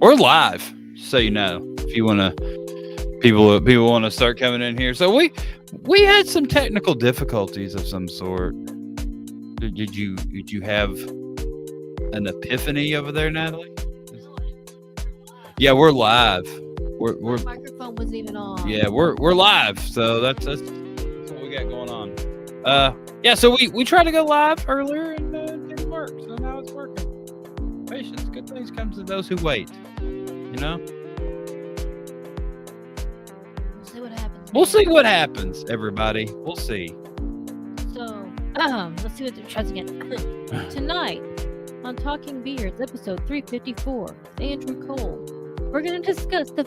We're live, so you know. If you want to, people want to start coming in here. So we had some technical difficulties of some sort. Did you have an epiphany over there, Natalie? Yeah, we're live. We're microphone wasn't even on. Yeah, we're live. So that's what we got going on. Yeah. So we tried to go live earlier and it didn't work. So now it's working. Patience, good things come to those who wait. You know. We'll see what happens. We'll see what happens, everybody. We'll see. So, let's see what they're trying again. Tonight on Talking Beards, episode 354, with Andrew Cole, we're going to discuss the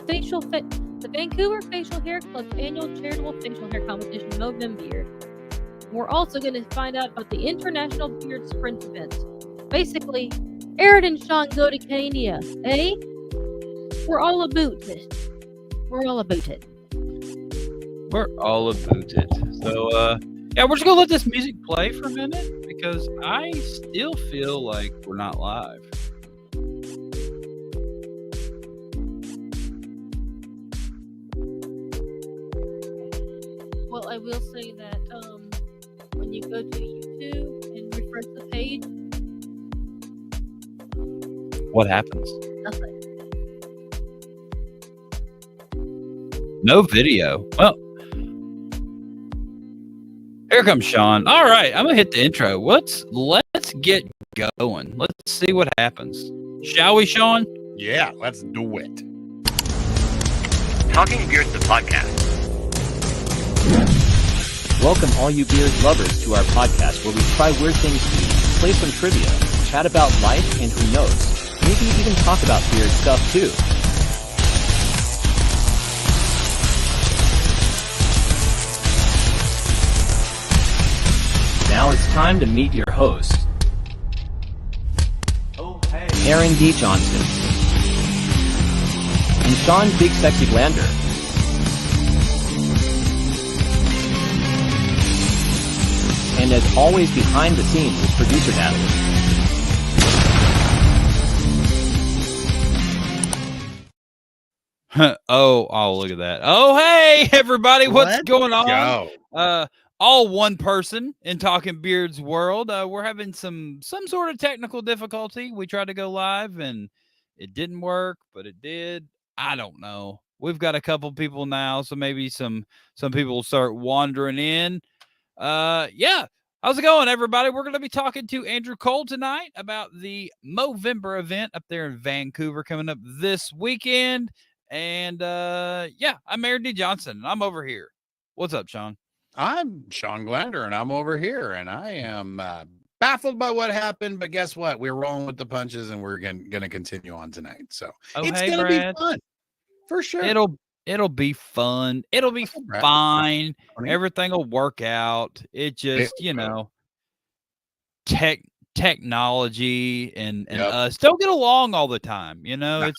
Vancouver Facial Hair Club's annual charitable facial hair competition, MOvemBEARD. We're also going to find out about the International Beard Sprint event. Basically, Aaron and Shawn go to Kenya, eh? We're all about it. We're all about it. We're all about it. So, yeah, we're just going to let this music play for a minute because I still feel like we're not live. Well, I will say that when you go to YouTube and refresh the page, What happens? nothing. No video. Well, here comes Shawn. All right, I'm gonna hit the intro. Let's get going. Let's see what happens. Shall we, Shawn? Yeah, let's do it. Talking Beards, the podcast. Welcome all you beard lovers to our podcast where we try weird things to eat, play some trivia, chat about life, and who knows, maybe even talk about beard stuff too. Now it's time to meet your host, Aaron D. Johnston, and Shawn Big Sexy Glander. And as always, behind the scenes is producer Natalie. Oh, look at that. Oh, hey, everybody. What's Let's going on? go. All one person in Talking Beards world. We're having some sort of technical difficulty. We tried to go live and it didn't work, but it did. I don't know. We've got a couple people now, so maybe some people will start wandering in. Yeah. How's it going, everybody? We're going to be talking to Andrew Cole tonight about the MOvemBEARD event up there in Vancouver coming up this weekend. And yeah, I'm Aaron D. Johnston, and I'm over here. What's up, Shawn? I'm Shawn Glander, and I'm over here, and I am baffled by what happened. But guess what? We're rolling with the punches, and we're going to continue on tonight. So it's hey, going to Brad. be fun for sure. It'll be fun. It'll be fine. Everything will work out. It just, you know, technology and us don't get along all the time. You know,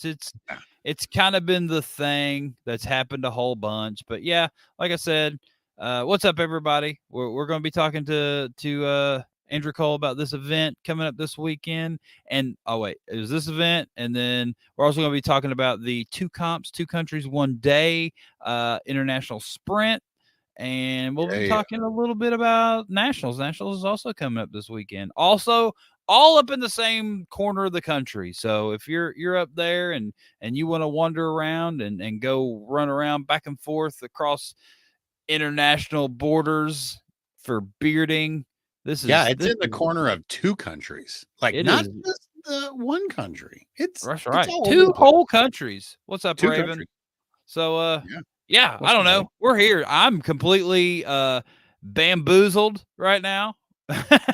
it's kind of been the thing that's happened a whole bunch. But yeah, like I said, what's up, everybody? We're going to be talking to Andrew Cole about this event coming up this weekend. And it was this event, and then we're also going to be talking about the two countries, one day international sprint, and we'll be talking a little bit about nationals. Nationals is also coming up this weekend. Also, all up in the same corner of the country. So if you're up there and you want to wander around and go run around back and forth across international borders for bearding, it's in the corner of two countries, like not just one country. That's right. Two whole countries. What's up, Raven? Countries. So yeah, I don't know. We're here. I'm completely bamboozled right now.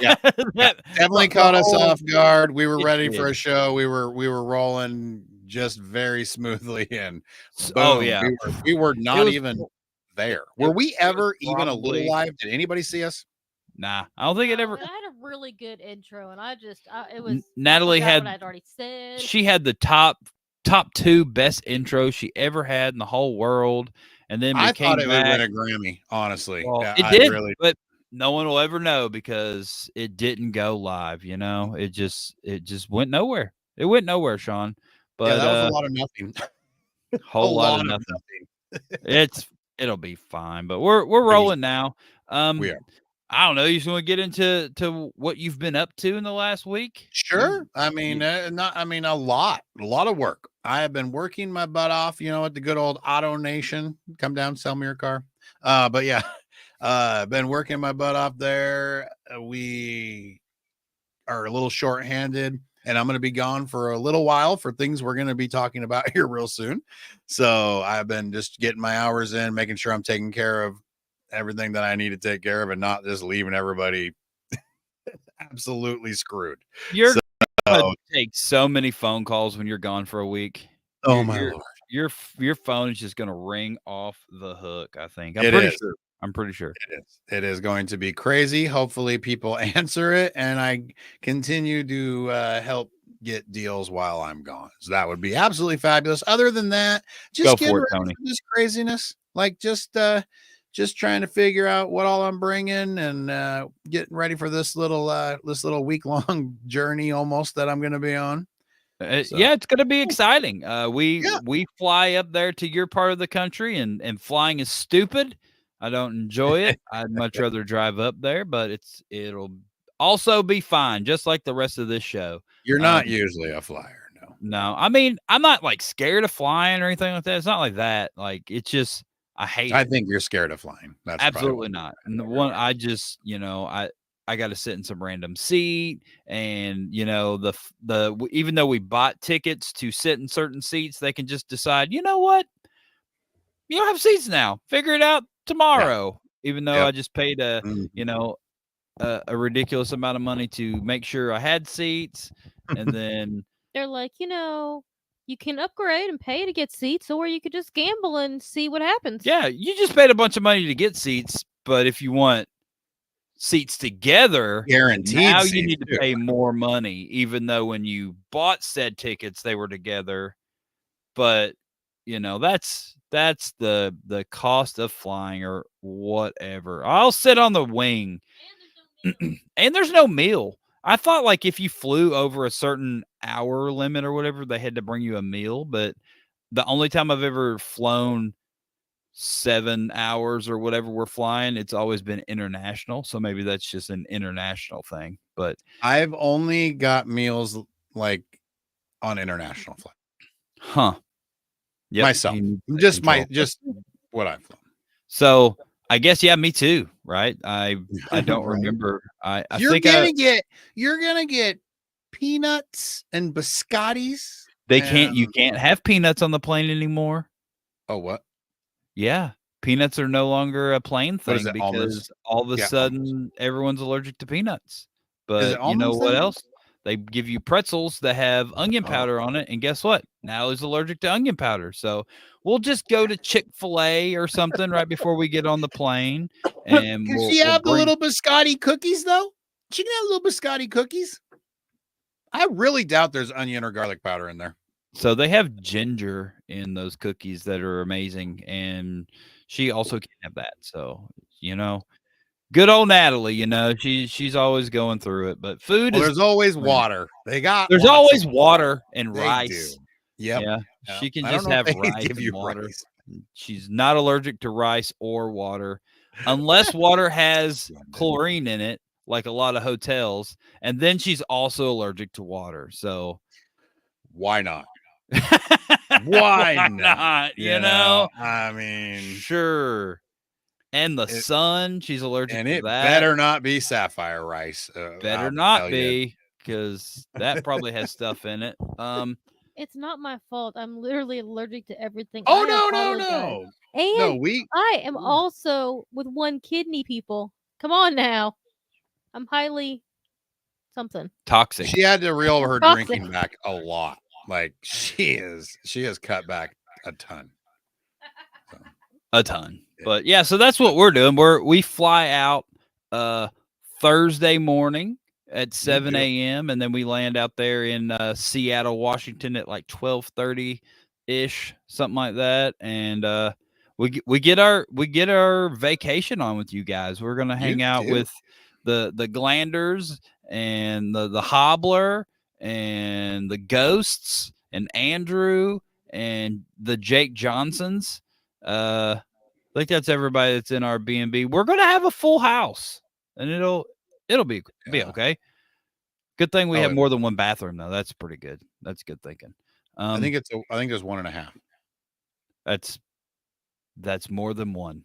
Yeah, definitely caught us off guard. We were ready for a show. We were rolling just very smoothly, and boom, we were not even there. Were we ever even a little live? Did anybody see us? Nah, I don't think it ever. I had a really good intro, and it was Natalie had. What I'd already said. She had the top two best intros she ever had in the whole world, and then I thought it would win a Grammy. Honestly, well, it did, but no one will ever know because it didn't go live. You know, it just went nowhere. It went nowhere, Shawn. But that was a lot of nothing. Whole lot of nothing. It'll be fine, but we're rolling now. We are. I don't know. You just want to get into what you've been up to in the last week? Sure. I mean, a lot of work. I have been working my butt off, at the good old Auto Nation. Come down, sell me your car. But yeah, been working my butt off there. We are a little short-handed, and I'm going to be gone for a little while for things we're going to be talking about here real soon. So I've been just getting my hours in, making sure I'm taking care of everything that I need to take care of and not just leaving everybody absolutely screwed. You're gonna take so many phone calls when you're gone for a week. Oh my Lord. Your phone is just gonna ring off the hook, I think. I'm pretty sure. It is going to be crazy. Hopefully people answer it and I continue to help get deals while I'm gone. So that would be absolutely fabulous. Other than that, just go for it, Tony. This craziness. Like just trying to figure out what all I'm bringing and getting ready for this little week-long journey almost that I'm going to be on. Yeah, it's going to be exciting. We fly up there to your part of the country, and flying is stupid. I don't enjoy it. I'd much rather drive up there, but it'll also be fine, just like the rest of this show. You're not usually a flyer, no. No, I mean, I'm not like scared of flying or anything like that. It's not like that. Like, it's just I think you're scared of flying. That's absolutely not. And the one I just, I got to sit in some random seat, and the even though we bought tickets to sit in certain seats, they can just decide, you know what, you don't have seats now. Figure it out tomorrow. Yeah. Even though I just paid a ridiculous amount of money to make sure I had seats, and then they're like, you can upgrade and pay to get seats, or you could just gamble and see what happens. Yeah, you just paid a bunch of money to get seats, but if you want seats together, guaranteed, now you need to pay more money, even though when you bought said tickets, they were together. But that's the cost of flying or whatever. I'll sit on the wing, and there's no meal. I thought like if you flew over a certain hour limit or whatever, they had to bring you a meal. But the only time I've ever flown 7 hours or whatever we're flying, it's always been international. So maybe that's just an international thing. But I've only got meals like on international flight. Huh. Yep. Myself. Just what I've flown. So I guess, yeah, me too. Right. I don't remember. You're gonna get peanuts and biscottis. You can't have peanuts on the plane anymore. Oh, what? Yeah. Peanuts are no longer a plane thing because all of a sudden everyone's allergic to peanuts. But you know what else? They give you pretzels that have onion powder on it. And guess what? Now is allergic to onion powder. So we'll just go to Chick-fil-A or something right before we get on the plane. And can she have the little biscotti cookies, though? She can have little biscotti cookies. I really doubt there's onion or garlic powder in there. So they have ginger in those cookies that are amazing. And she also can't have that. So, good old Natalie, she's always going through it, but food there's always water. There's always water and rice. Yep. Yeah. She can just have rice and water. Rice. She's not allergic to rice or water unless water has chlorine in it, like a lot of hotels. And then she's also allergic to water. So why not? Why not? I mean, sure. And the sun, she's allergic and to it that. Better not be sapphire rice. Better not be, because that probably has stuff in it. It's not my fault. I'm literally allergic to everything. Oh, no. And I am also with one kidney, people. Come on now. I'm highly something. Toxic. She had to reel her drinking back a lot. Like she has cut back a ton. So. A ton. But yeah, so that's what we're doing. We fly out Thursday morning at 7 a.m. and then we land out there in Seattle, Washington at like 12:30-ish, something like that. And we get our vacation on with you guys. We're gonna hang out with the Glanders and the Hobbler and the Ghosts and Andrew and the Jake Johnsons. I think that's everybody that's in our B&B. We're gonna have a full house, and it'll be okay. Good thing we have more than one bathroom though. That's pretty good. That's good thinking. I think there's 1.5. That's more than one.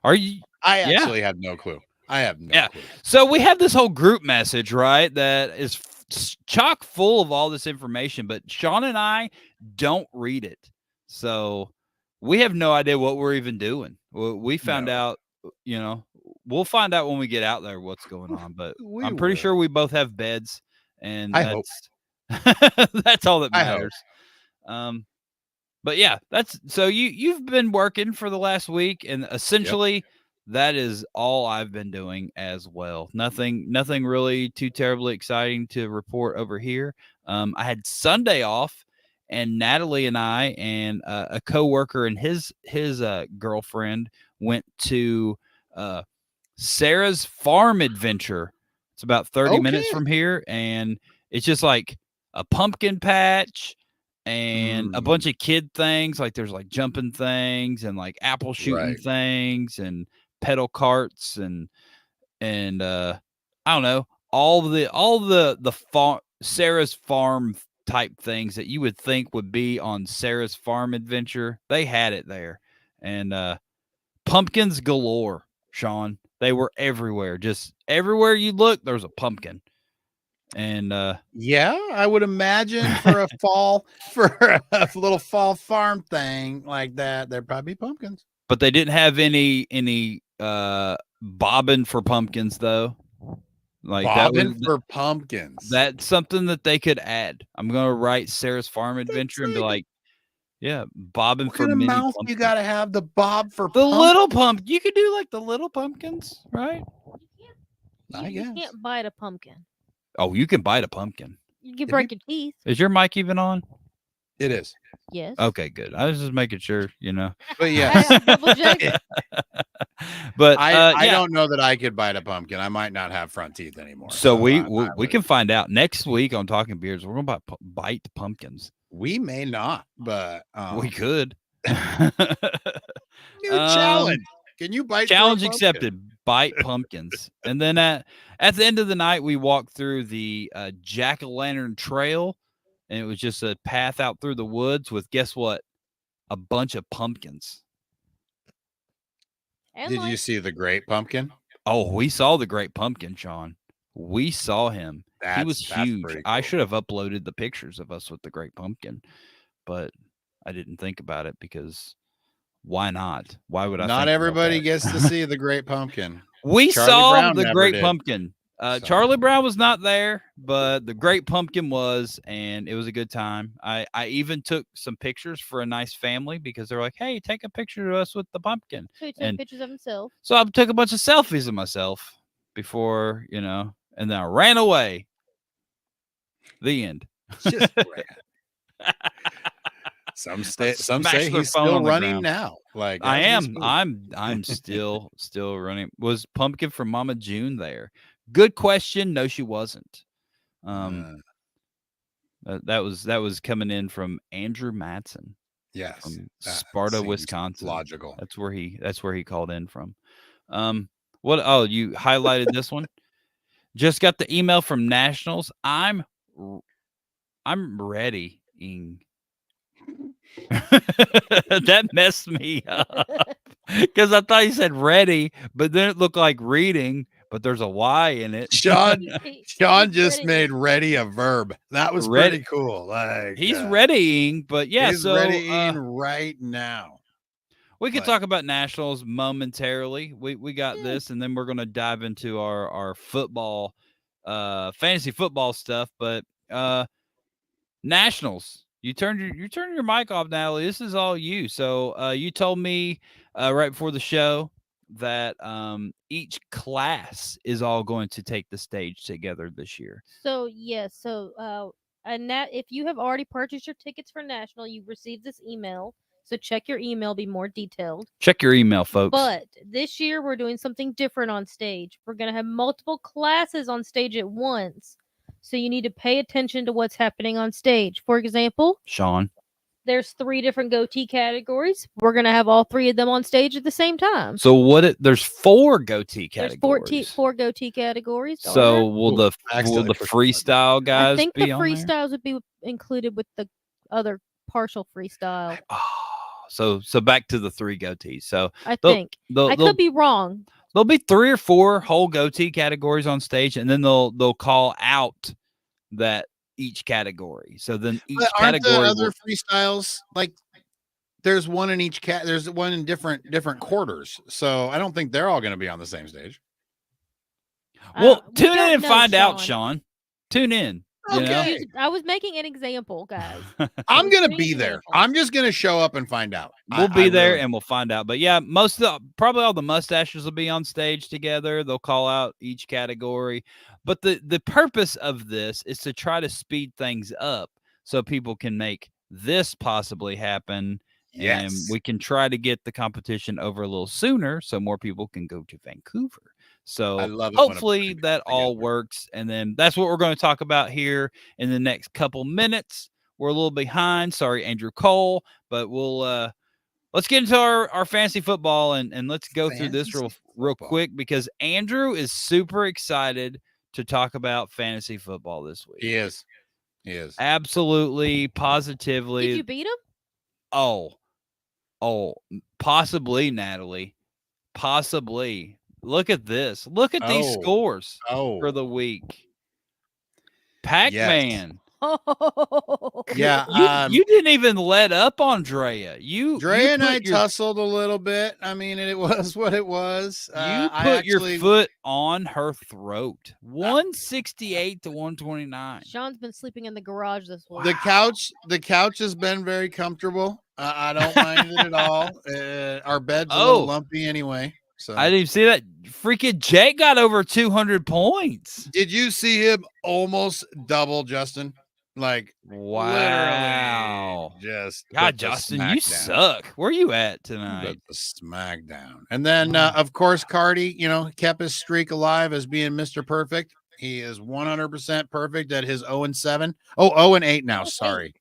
Are you? I actually have no clue. I have no clue. So we have this whole group message, right? That is chock full of all this information, but Shawn and I don't read it. So we have no idea what we're even doing. We found out, we'll find out when we get out there what's going on, but I'm pretty sure we both have beds, and that's all that matters. But yeah, that's so you've been working for the last week, and essentially that is all I've been doing as well. Nothing really too terribly exciting to report over here. I had Sunday off, and Natalie and I and a coworker and his girlfriend went to Sarah's Farm Adventure. It's about 30 minutes from here, and it's just like a pumpkin patch and a bunch of kid things. Like there's like jumping things and like apple shooting things and pedal carts and I don't know, all the Sarah's Farm type things that you would think would be on Sarah's Farm Adventure. They had it there, and pumpkins galore, Shawn. They were everywhere. Just everywhere you look, there's a pumpkin. And I would imagine for a little fall farm thing like that, there'd probably be pumpkins. But they didn't have any bobbing for pumpkins though. Like bobbing for pumpkins. That's something that they could add. I'm gonna write Sarah's Farm Adventure and be like, bobbing for mini mouth pumpkins. You gotta have the bob for the little pumpkin. You could do like the little pumpkins, right? I guess you can't bite a pumpkin. Oh, you can bite a pumpkin. You can break your teeth. Is your mic even on? It is. Yes. Okay, good. I was just making sure, But yeah. But I don't know that I could bite a pumpkin. I might not have front teeth anymore. So we can find out next week on Talking Beards. We're gonna bite pumpkins. We may not, but we could. New challenge. Can you bite? Challenge accepted. Bite pumpkins. And then at the end of the night, we walked through the Jack-o'-lantern trail, and it was just a path out through the woods with, guess what? A bunch of pumpkins. Did you see the great pumpkin? Oh, we saw the great pumpkin, Shawn. We saw him. He was huge. Cool. I should have uploaded the pictures of us with the great pumpkin, but I didn't think about it because why not? Why would I? Not everybody gets to see the great pumpkin. We saw the great pumpkin. Charlie Brown was not there, but the great pumpkin was, and it was a good time. I even took some pictures for a nice family because they're like, hey, take a picture of us with the pumpkin. So he took pictures of himself. So I took a bunch of selfies of myself before, and then I ran away. The end. Just ran. Some say he's still running now. Like I am. I'm still running. Was Pumpkin from Mama June there? Good question. No, she wasn't. That was coming in from Andrew Madsen. Yes, from Sparta, Wisconsin. Logical. That's where he called in from. What? Oh, you highlighted this one. Just got the email from Nationals. I'm readying. That messed me up because I thought you said ready, but then it looked like reading, but there's a Y in it. Shawn just made ready a verb. That was pretty cool. Like he's readying, but he's readying right now. We could talk about Nationals momentarily. We got this, and then we're going to dive into our football, fantasy football stuff. But Nationals, you turned your mic off, Natalie. This is all you. So you told me right before the show that each class is all going to take the stage together this year. So yes, and if you have already purchased your tickets for National, you've received this email. So check your email, be more detailed. Check your email, folks. But this year we're doing something different on stage. We're going to have multiple classes on stage at once. So you need to pay attention to what's happening on stage. For example, Shawn, there's 3 different goatee categories. We're going to have all 3 of them on stage at the same time. So there's 4 goatee categories. There's 4 goatee categories. So will the freestyle guys I think be the on there? freestyles would be included with the other partial freestyle. So back to the 3 goatees. So I think I could be wrong. There'll be 3 or 4 whole goatee categories on stage, and then they'll call out that each category. So then each category. Aren't the other freestyles like there's one in each there's one in different quarters. So I don't think they're all going to be on the same stage. Well, tune in and find out, Shawn. Tune in. Okay. I was making an example, guys. I'm going to be there. I'm just going to show up and find out. We'll be there and we'll find out. But yeah, probably all the mustaches will be on stage together. They'll call out each category. But the purpose of this is to try to speed things up so people can make this possibly happen. Yes. And we can try to get the competition over a little sooner so more people can go to Vancouver. So hopefully that all works. And then that's what we're going to talk about here in the next couple minutes. We're a little behind. Sorry, Andrew Cole, but we'll let's get into our fantasy football and let's go through this real quick because Andrew is super excited to talk about fantasy football this week. He is. Absolutely, positively. Did you beat him? Oh, possibly, Natalie. Possibly. Look at this. Look at these scores for the week. Pac-Man. Oh. Yeah. You didn't even let up on Drea. Drea and I tussled a little bit. I mean, it was what it was. You put your foot on her throat. 168 to 129. Shawn's been sleeping in the garage this week. The couch has been very comfortable. I don't mind it at all. Our bed's a little lumpy anyway. So I didn't even see that. Freaking Jake got over 200 points. Did you see him almost double, Justin? Like, wow. Just God, Justin, you suck. Where are you at tonight? The smackdown. And then, of course, Cardi, kept his streak alive as being Mr. Perfect. He is 100% perfect at his 0-7. Oh, 0-8 now. Sorry.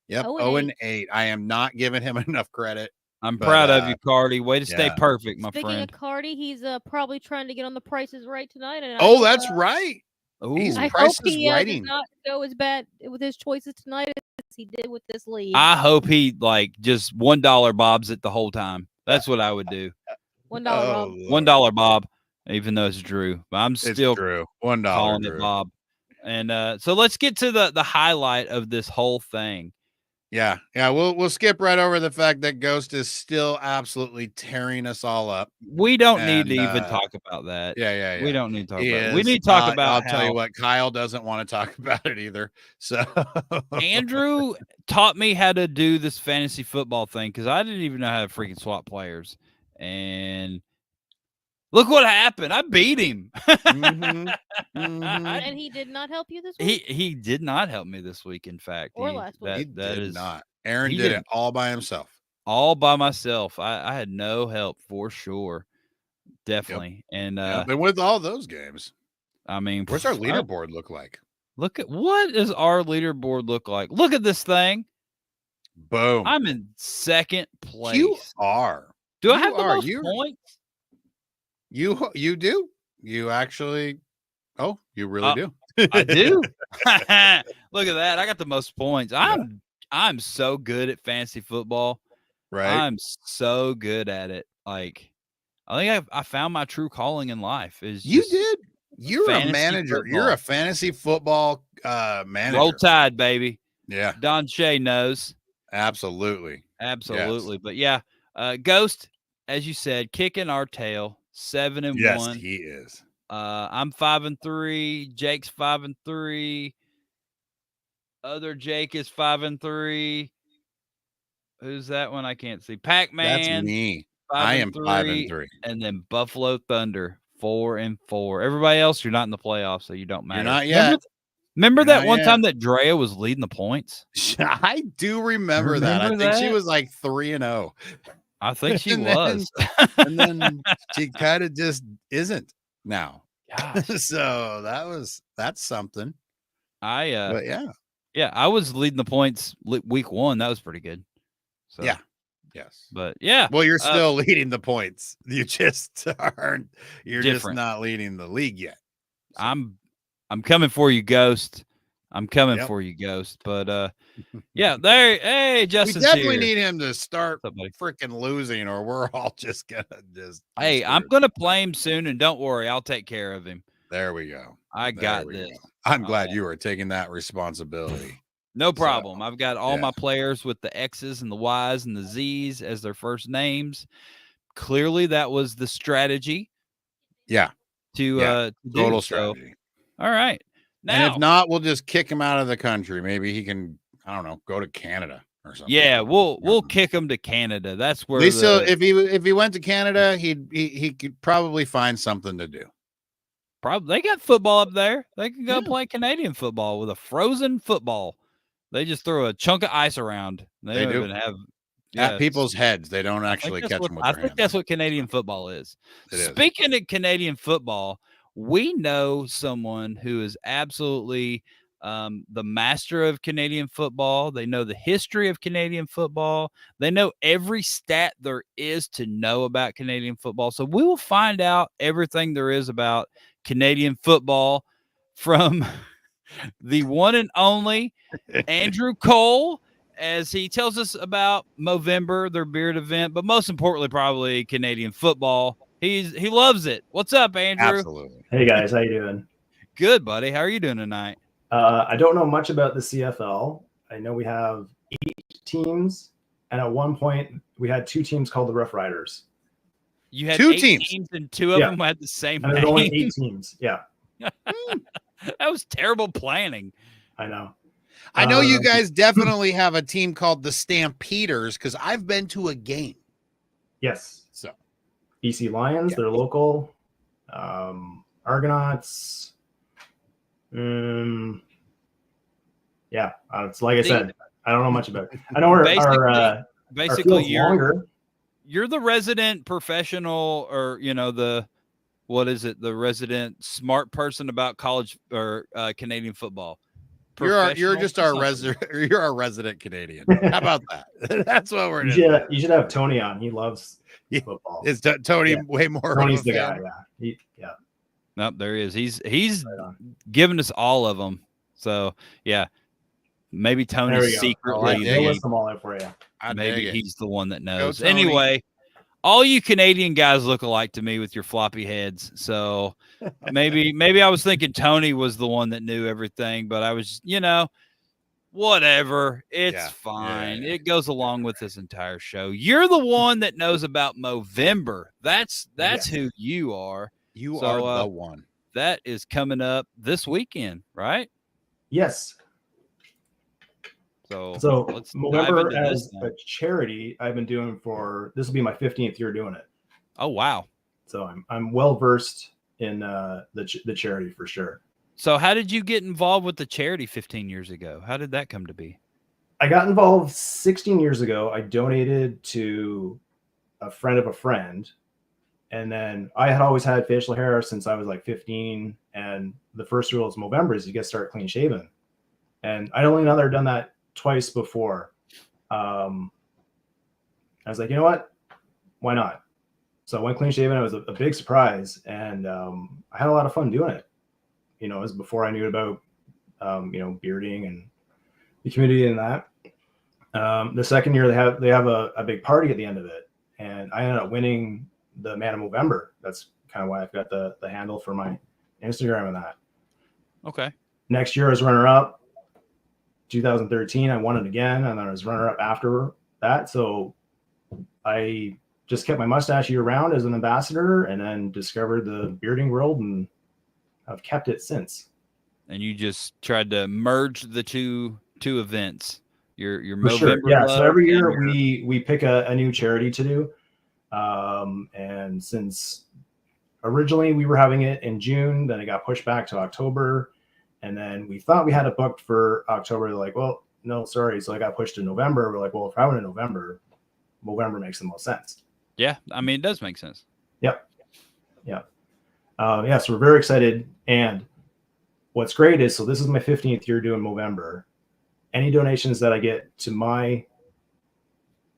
Yep, 0-8. I am not giving him enough credit. I'm proud of you, Cardi. Way to stay perfect, my friend. Speaking of Cardi, he's probably trying to get on the prices right tonight. And that's right. I hope he does not go as bad with his choices tonight as he did with this league. I hope he just $1 bobs it the whole time. That's what I would do. $1 Bob. $1 Bob, even though it's Drew. But I'm still Drew. $1 calling Drew. it Bob. And so let's get to the highlight of this whole thing. Yeah. We'll skip right over the fact that Ghost is still absolutely tearing us all up. We don't need to even talk about that. Yeah. We don't need to talk about it. We need to talk about. I'll tell you what, Kyle doesn't want to talk about it either. So Andrew taught me how to do this fantasy football thing because I didn't even know how to freaking swap players. And look what happened. I beat him. And he did not help you this week? He did not help me this week, in fact. Or last week. He did not. Aaron did it all by himself. All by myself. I had no help for sure. Definitely. Yep. And with all those games, I mean, what's our leaderboard look like? What does our leaderboard look like? Look at this thing. Boom. I'm in second place. You are. Do I have the most points? You do. You actually. Oh, you really do. I do. Look at that. I got the most points. I'm so good at fantasy football. Right. I'm so good at it. Like, I think I found my true calling in life. You did. You're a manager. Football. You're a fantasy football manager. Roll Tide, baby. Yeah. Don Shea knows. Absolutely. Yes. But yeah, Ghost, as you said, kicking our tail. 7-1. Yes, he is. I'm 5-3. Jake's 5-3. Other Jake is 5-3. Who's that one? I can't see. Pac-Man. That's me. I am 5-3. And then Buffalo Thunder 4-4. Everybody else, you're not in the playoffs, so you don't matter. You're not yet. Remember that one time that Drea was leading the points? I do remember that. I think she was like 3-0. I think she was. And then she kind of just isn't now. So that's something. But yeah, I was leading the points week 1. That was pretty good. So yeah. Yes. But yeah. Well, you're still leading the points. You just aren't. You're different. just not leading the league yet. So. I'm coming for you, Ghost. I'm coming for you, Ghost. But yeah, there. Hey, Justin's we definitely here. need him to start freaking losing, or we're all just gonna just. Hey, I'm gonna play him soon, and don't worry, I'll take care of him. There we go. I got this. Go. I'm glad you are taking that responsibility. No problem. I've got all my players with the X's and the Y's and the Z's as their first names. Clearly, that was the strategy. Yeah. To total strategy. All right. Now, and if not, we'll just kick him out of the country. Maybe he can, I don't know, go to Canada or something. Yeah, we'll kick him to Canada. That's where. If he went to Canada, he could probably find something to do. Probably they got football up there. They can go play Canadian football with a frozen football. They just throw a chunk of ice around. They don't even have at people's heads. They don't actually catch them with their hands. I think that's what Canadian football is. Speaking of Canadian football, we know someone who is absolutely the master of Canadian football. They know the history of Canadian football. They know every stat there is to know about Canadian football. So we will find out everything there is about Canadian football from the one and only Andrew Cole, as he tells us about MOvemBEARD, their beard event, but most importantly, probably Canadian football. He loves it. What's up, Andrew? Absolutely. Hey guys, how you doing? Good, buddy. How are you doing tonight? I don't know much about the CFL. I know we have 8 teams, and at one point we had 2 teams called the Rough Riders. You had 2 teams, and 2 of them had the same name. There's only 8 teams. Yeah. That was terrible planning. I know. I know you guys definitely have a team called the Stampeders because I've been to a game. Yes. So BC Lions, they're local. Argonauts. Yeah. It's like I said, I don't know much about it. I know basically longer. You're the resident professional, or the resident smart person about college or Canadian football. You're just our resident. You're our resident Canadian. How about that? That's what we're doing. You should have Tony on. He loves football. Is Tony way more? Tony's the guy. Yeah. Nope, there he is. He's giving us all of them. So yeah, maybe Tony's secretly. I'll list them all out for you. Maybe he's the one that knows. Anyway, all you Canadian guys look alike to me with your floppy heads. So maybe I was thinking Tony was the one that knew everything, but I was, whatever. It's fine. It goes along with this entire show. You're the one that knows about MOvemBEARD. That's who you are. You are the one. That is coming up this weekend, right? Yes. So MOvemBEARD as a charity, I've been doing this will be my 15th year doing it. Oh wow! So I'm well versed in the charity for sure. So how did you get involved with the charity 15 years ago? How did that come to be? I got involved 16 years ago. I donated to a friend of a friend, and then I had always had facial hair since I was like 15. And the first rule of MOvemBEARD is you get to start clean shaven. And I'd only done that twice before. I was like, you know what? Why not? So I went clean shaven. It was a big surprise, and I had a lot of fun doing it. It was before I knew about bearding and the community and that. The second year they have a big party at the end of it, and I ended up winning the Man of MOvemBEARD. That's kind of why I've got the handle for my Instagram and that. Okay. Next year I was runner up. 2013 I won it again, and then I was runner up after that. So I just kept my mustache year round as an ambassador, and then discovered the bearding world, and I've kept it since. And you just tried to merge the two events. Your MOvemBEARD. Sure. Yeah. So every year we pick a new charity to do. And since originally we were having it in June, then it got pushed back to October. And then we thought we had it booked for October. They're like, well, no, sorry. So I got pushed to November. We're like, well, if I went in November, MOvemBEARD makes the most sense. Yeah. I mean, it does make sense. Yep. Yeah. So we're very excited. And what's great is, so this is my 15th year doing Movember. Any donations that I get to my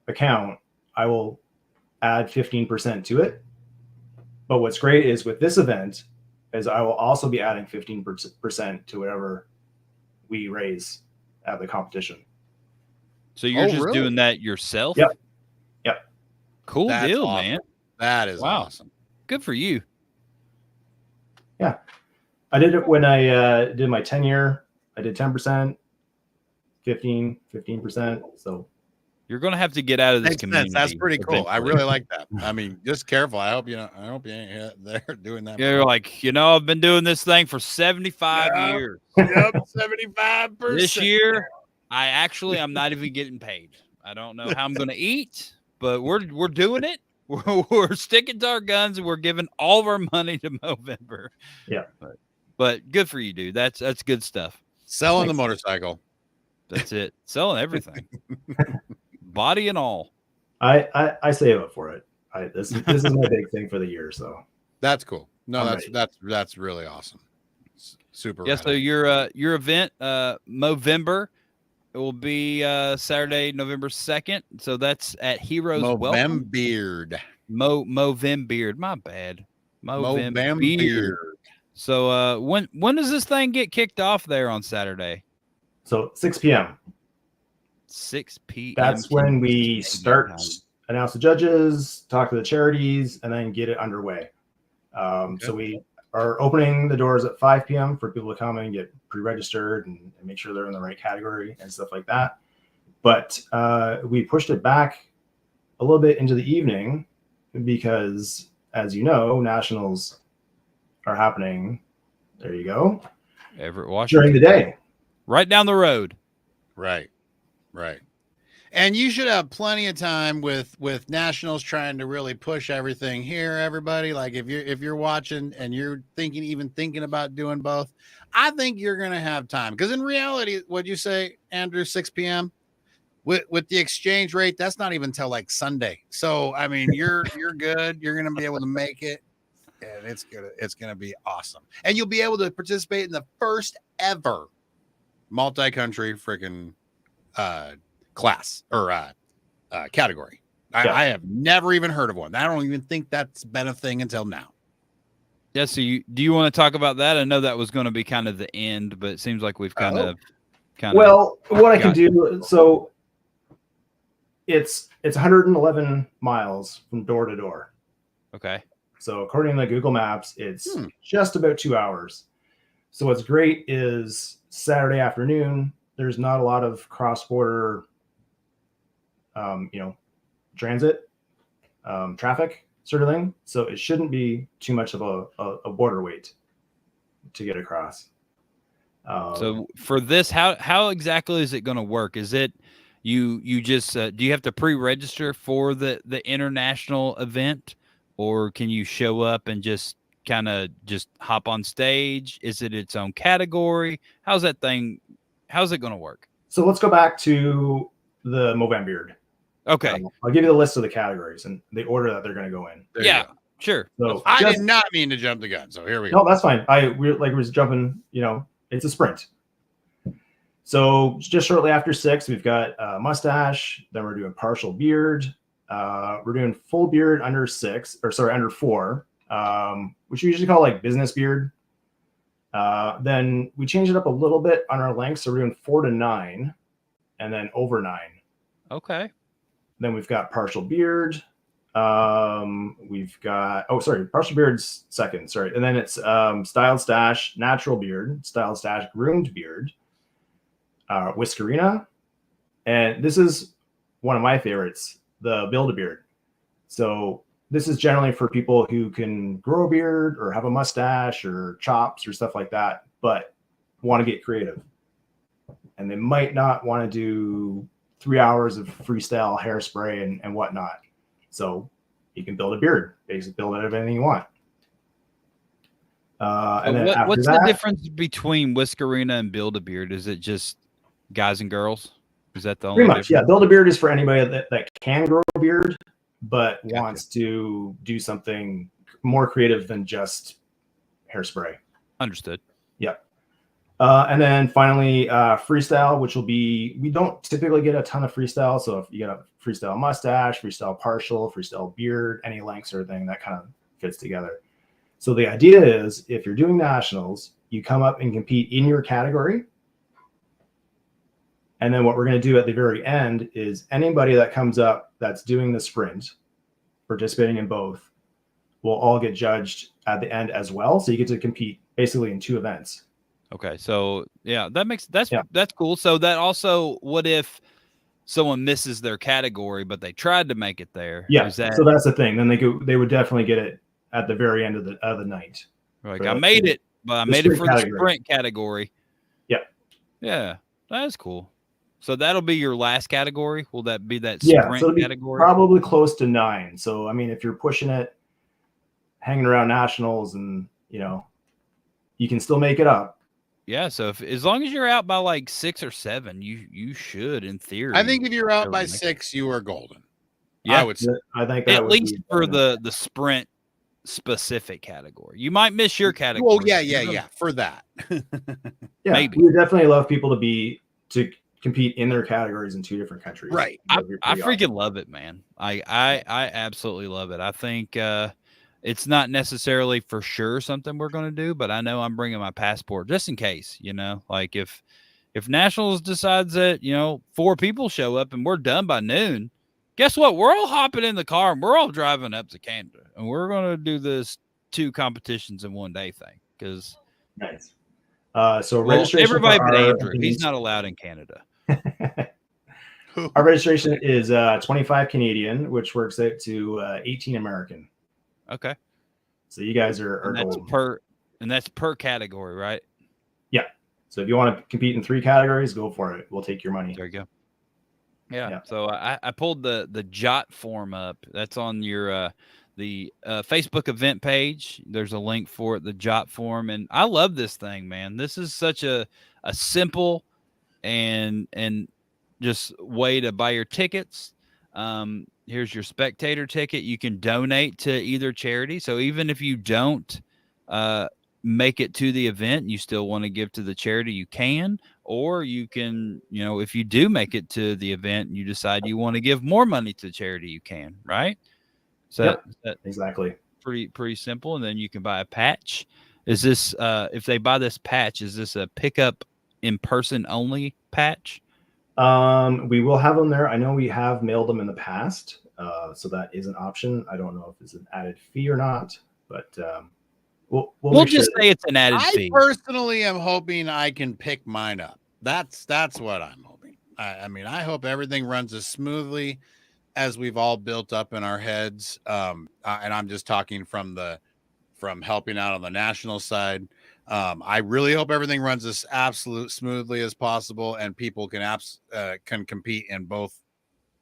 account, I will add 15% to it. But what's great is with this event is I will also be adding 15% to whatever we raise at the competition. So you're just doing that yourself? Yep. Cool deal, awesome. man. That is awesome. Good for you. Yeah. I did it when I did my 10-year. I did 10%, 15%. So you're going to have to get out of this community. That's pretty cool. Eventually. I really like that. I mean, just careful. I hope you ain't there doing that. You're like, I've been doing this thing for 75 years. Yep, 75%. This year, I'm not even getting paid. I don't know how I'm going to eat, but we're doing it. We're sticking to our guns, and we're giving all of our money to Movember. Yeah. But good for you, dude. That's good stuff. Selling the motorcycle. That's it. Selling everything. Body and all. I save up for it. This is my big thing for the year. So that's cool. No, that's really awesome. Super. Yeah. Rad. So your event, Movember, it will be Saturday, November 2nd. So that's at Heroes Welcome. MOvemBEARD. MOvemBEARD. My bad. MOvemBEARD. So when does this thing get kicked off there on Saturday? So 6 p.m. 6 p.m. That's when we start, announce the judges, talk to the charities, and then get it underway. So we are opening the doors at 5 p.m. for people to come and get pre-registered and make sure they're in the right category and stuff like that. But we pushed it back a little bit into the evening because, as you know, nationals are happening. There you go. Everett, Washington. During the day. Right down the road. Right. And you should have plenty of time with nationals trying to really push everything here, everybody. Like if you're watching and you're thinking about doing both, I think you're going to have time. Because in reality, what'd you say, Andrew, 6 p.m.? With the exchange rate, that's not even till like Sunday. So, I mean, you're good. You're going to be able to make it. And it's going to be awesome. And you'll be able to participate in the first ever multi-country freaking class or category. I have never even heard of one. I don't even think that's been a thing until now. Yeah. So do you want to talk about that? I know that was going to be kind of the end, but it seems like we've kind of. Well, what I can do, so it's 111 miles from door to door. Okay. So according to Google Maps, it's just about 2 hours. So what's great is Saturday afternoon, there's not a lot of cross-border, transit, traffic sort of thing. So it shouldn't be too much of a border wait to get across. So for this, how exactly is it going to work? Is it you just do you have to pre-register for the international event, or can you show up and just kind of just hop on stage? Is it its own category? How's it going to work? So let's go back to the MOvemBEARD. Okay. I'll give you the list of the categories and the order that they're going to go in. Yeah, sure. So I did not mean to jump the gun. So here we go. No, that's fine. We was jumping, it's a sprint. So just shortly after 6, we've got mustache. Then we're doing partial beard. We're doing full beard under 4, which we usually call like business beard. Then we change it up a little bit on our length. So we're doing 4 to 9 and then over 9. Okay. Then we've got partial beard. We've got, partial beard's second. Sorry. And then it's styled stash, natural beard, styled stash, groomed beard, whiskerina. And this is one of my favorites, the Build-A-Beard. So this is generally for people who can grow a beard or have a mustache or chops or stuff like that, but want to get creative. And they might not want to do 3 hours of freestyle hairspray and whatnot. So you can build a beard, basically build it of anything you want. And then what's the difference between whiskerina and Build-A-Beard? Is it just guys and girls? Is that the only difference? Yeah. Build-A-Beard is for anybody that can grow a beard, but wants to do something more creative than just hairspray. Understood. Yeah. And then finally, freestyle, which will be, we don't typically get a ton of freestyle. So if you get a freestyle mustache, freestyle partial, freestyle beard, any lengths or anything, that kind of fits together. So the idea is if you're doing nationals, you come up and compete in your category. And then what we're going to do at the very end is anybody that comes up that's doing the sprint, participating in both, will all get judged at the end as well. So you get to compete basically in 2 events. Okay, so yeah, that's cool. So that also, what if someone misses their category but they tried to make it there? Yeah, so that's the thing. Then they would definitely get it at the very end of the night. Like, I made it, but I made it for the sprint category. Yeah, yeah, that's cool. So that'll be your last category. Will that be that sprint category? Probably close to 9. So I mean, if you're pushing it, hanging around nationals, and you can still make it up. Yeah, so as long as you're out by like 6 or 7, you should, in theory. I think if you're out by 6, you are golden. Yeah, I think at least for the sprint specific category. You might miss your category. Well, yeah, for that. Yeah, maybe. We would definitely love people to compete in their categories in 2 different countries. Right. I freaking love it, man. I absolutely love it. I think it's not necessarily for sure something we're going to do, but I know I'm bringing my passport just in case, like if nationals decides that, 4 people show up and we're done by noon, guess what? We're all hopping in the car and we're all driving up to Canada, and we're going to do this 2 competitions in one day thing. Cause nice. So registration, everybody but Andrew, he's not allowed in Canada. Our registration is 25 Canadian, which works out to 18 American. Okay. So you guys are that's per category, right? Yeah. So if you want to compete in 3 categories, go for it. We'll take your money. There you go. Yeah. So I pulled the JOT form up. That's on your the Facebook event page. There's a link for it, the JOT form, and I love this thing, man. This is such a simple and just way to buy your tickets. Here's your spectator ticket. You can donate to either charity. So even if you don't make it to the event, you still want to give to the charity, you can. Or you can, if you do make it to the event and you decide you want to give more money to the charity, you can, right? So that exactly. Pretty simple. And then you can buy a patch. Is this if they buy this patch, is this a pickup in person only patch? We will have them there. I know we have mailed them in the past, so that is an option. I don't know if it's an added fee or not, but we'll just say it's an added fee. I personally am hoping I can pick mine up. That's what I'm hoping. I mean, I hope everything runs as smoothly as we've all built up in our heads. And I'm just talking from helping out on the national side. I really hope everything runs as absolute smoothly as possible, and people can compete in both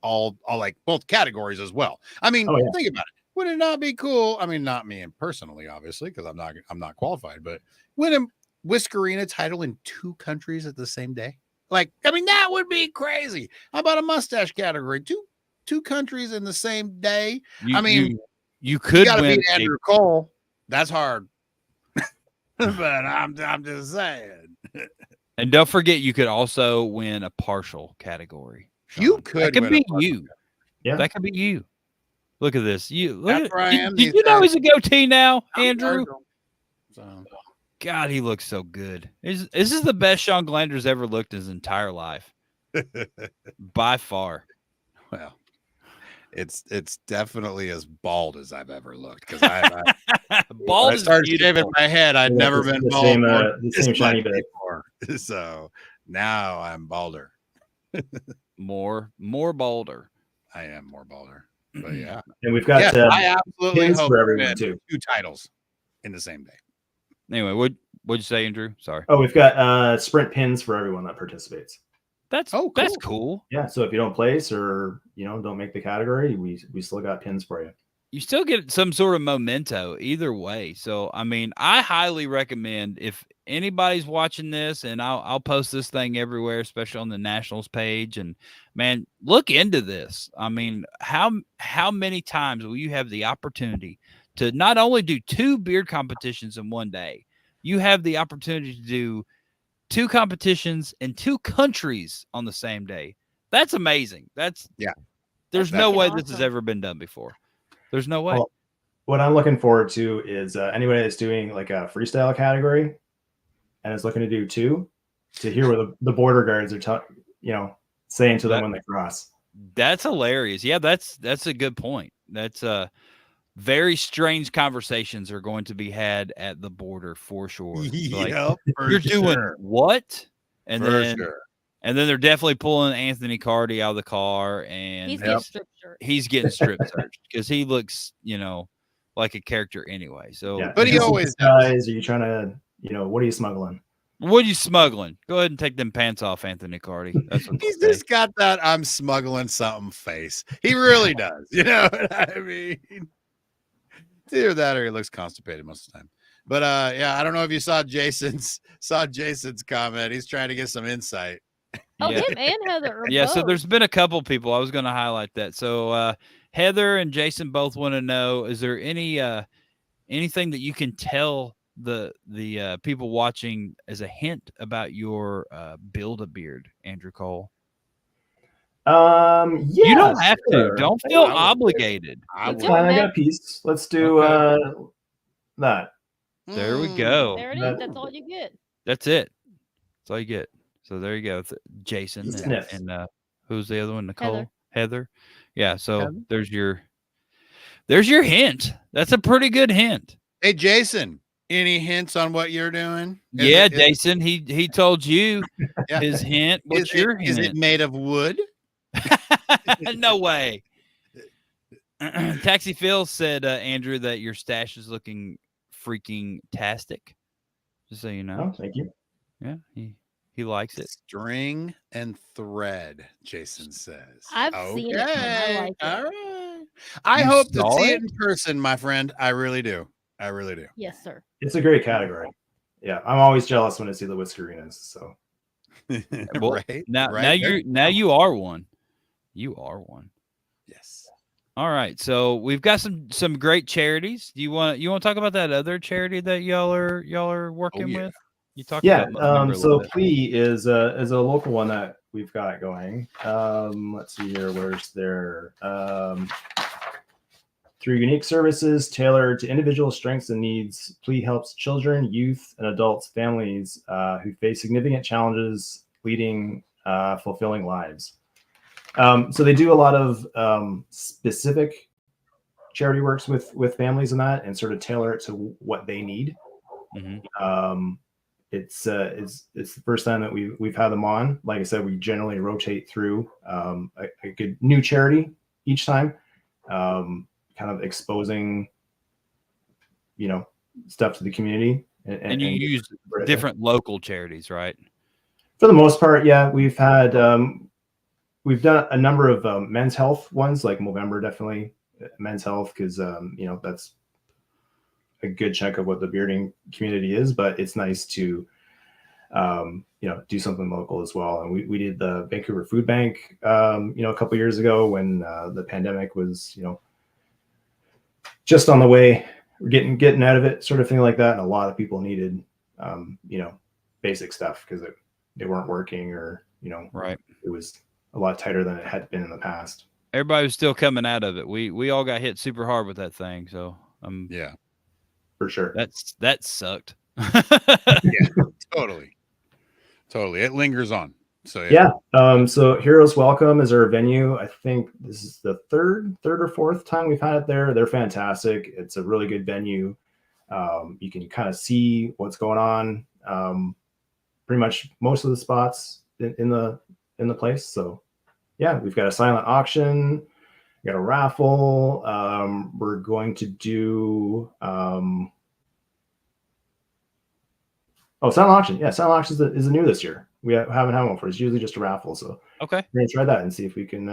both categories as well. I mean, think about it. Would it not be cool? I mean, not me personally, obviously, because I'm not qualified, but win a Whiskerina title in 2 countries at the same day? Like, I mean, that would be crazy. How about a mustache category? Two countries in the same day? You could win beat Andrew Cole. That's hard. But I'm just saying. And don't forget, you could also win a partial category. Shawn. You could. That could be you. Yeah, that could be you. Look at this. Did you know he's a goatee now, Andrew? So. God, he looks so good. This is the best Shawn Glander's ever looked in his entire life, by far. Well, it's definitely as bald as I've ever looked, because bald. I started shaving my head. I'd never been bald the same shiny bit before. So now I'm balder. more balder. I am more balder. But yeah, and we've got I absolutely pins hope for everyone too. 2 titles in the same day. Anyway, what'd you say, Andrew? Sorry. Oh, we've got sprint pins for everyone that participates. That's cool. Yeah, so if you don't place or don't make the category, we still got pins for you. You still get some sort of memento either way. So I mean, I highly recommend, if anybody's watching this, and I'll post this thing everywhere, especially on the Nationals page, and man, look into this. I mean, how many times will you have the opportunity to not only do 2 beard competitions in one day, you have the opportunity to do 2 competitions in 2 countries on the same day. That's amazing. There's no way this has ever been done before. There's no way. Well, what I'm looking forward to is anybody that's doing like a freestyle category and is looking to do 2, to hear what the border guards are saying to them when they cross. That's hilarious. Yeah, that's a good point. That's very strange conversations are going to be had at the border for sure. Yep, you're doing what? And then they're definitely pulling Anthony Cardi out of the car, and he's getting strip searched because he looks, like a character anyway. So, yeah, but he always does. Are you trying to, what are you smoggling? What are you smuggling? Go ahead and take them pants off, Anthony Cardi. That's what he's just got that I'm smuggling something face. He really does. You know what I mean? It's either that or he looks constipated most of the time. But yeah, I don't know if you saw Jason's comment. He's trying to get some insight. Oh, him and Heather. Yeah, so there's been a couple people. I was going to highlight that. So Heather and Jason both want to know: is there anything that you can tell the people watching as a hint about your Build-A-Beard, Andrew Cole? Yeah, you don't have to. Don't feel obligated. I got a piece. Let's do that. There we go. There it is. That's all you get. That's it. That's all you get. So there you go, Jason, and who's the other one? Nicole, Heather. Yeah. So there's your hint. That's a pretty good hint. Hey, Jason, any hints on what you're doing? Jason, he told you his hint. What's your hint? Is it made of wood? No way. Taxi Phil said, Andrew, that your stash is looking freaking tastic. Just so you know. Oh, thank you. Yeah, he likes it. String and thread, Jason says. I've seen it. I like it. All right. I hope to see it in person, my friend. I really do. I really do. Yes, sir. It's a great category. Yeah, I'm always jealous when I see the Whiskerinas. So, well, right. Now you are one. You are one. Yes. All right. So we've got some great charities. Do you want to talk about that other charity that y'all are working with? You talked about so Plea is a local one that we've got going. Let's see here. Where's there? Through unique services tailored to individual strengths and needs, Plea helps children, youth, and adults, families who face significant challenges leading fulfilling lives. So they do a lot of specific charity works with families and that, and sort of tailor it to what they need. Mm-hmm. It's the first time that we've had them on. Like I said, we generally rotate through a good new charity each time, kind of exposing, stuff to the community. And you use different local charities, right? For the most part, yeah. We've had we've done a number of men's health ones, like MOvemBEARD, definitely men's health, because that's a good chunk of what the bearding community is, but it's nice to do something local as well. And we did the Vancouver Food Bank a couple years ago when the pandemic was just on the way, getting out of it, sort of thing like that. And a lot of people needed basic stuff because they weren't working, or right, it was a lot tighter than it had been in the past. Everybody was still coming out of it. We all got hit super hard with that thing. So yeah. For sure. That sucked. Yeah, totally. It lingers on. So so Heroes Welcome is our venue. I think this is the third or fourth time we've had it there. They're fantastic. It's a really good venue. You can kind of see what's going on. Pretty much most of the spots in the place. So yeah, we've got a silent auction. We got a raffle. We're going to do silent auction. Yeah, silent auction is new this year. We haven't had one for. It's usually just a raffle. So okay, we're gonna try that and see if we can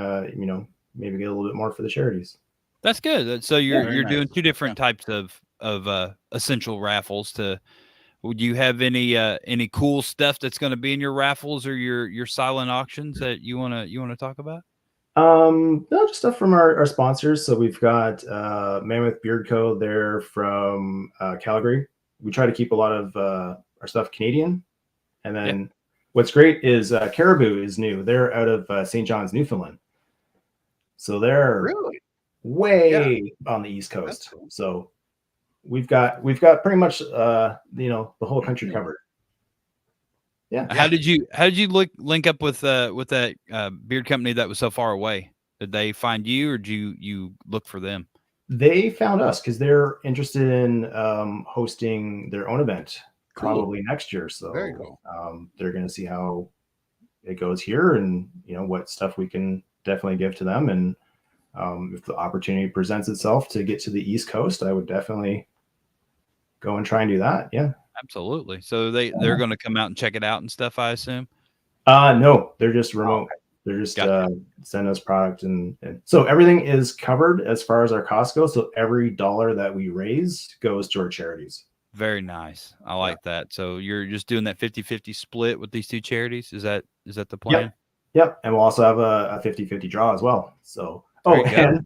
maybe get a little bit more for the charities. That's good. So you're doing two different types of essential raffles. Would you have any cool stuff that's going to be in your raffles or your silent auctions that you want to talk about? No, just stuff from our sponsors. So we've got MOvemBEARD Co. They're from Calgary. We try to keep a lot of our stuff Canadian. And then what's great is Caribou is new. They're out of St. John's, Newfoundland. So they're way on the East Coast. Cool. So we've got pretty much the whole country covered. Yeah. How did you link up with that beard company that was so far away? Did they find you, or did you look for them? They found us because they're interested in hosting their own event probably next year. So very cool. They're going to see how it goes here, and what stuff we can definitely give to them. And if the opportunity presents itself to get to the East Coast, I would definitely go and try and do that. Yeah, absolutely. So they're going to come out and check it out and stuff, I assume. No, they're just remote. Okay. They're just send us product, and so everything is covered as far as our costs go. So every dollar that we raise goes to our charities. Very nice. I like that. So you're just doing that 50-50 split with these two charities. Is that the plan? Yep. And we'll also have a 50-50 draw as well. So and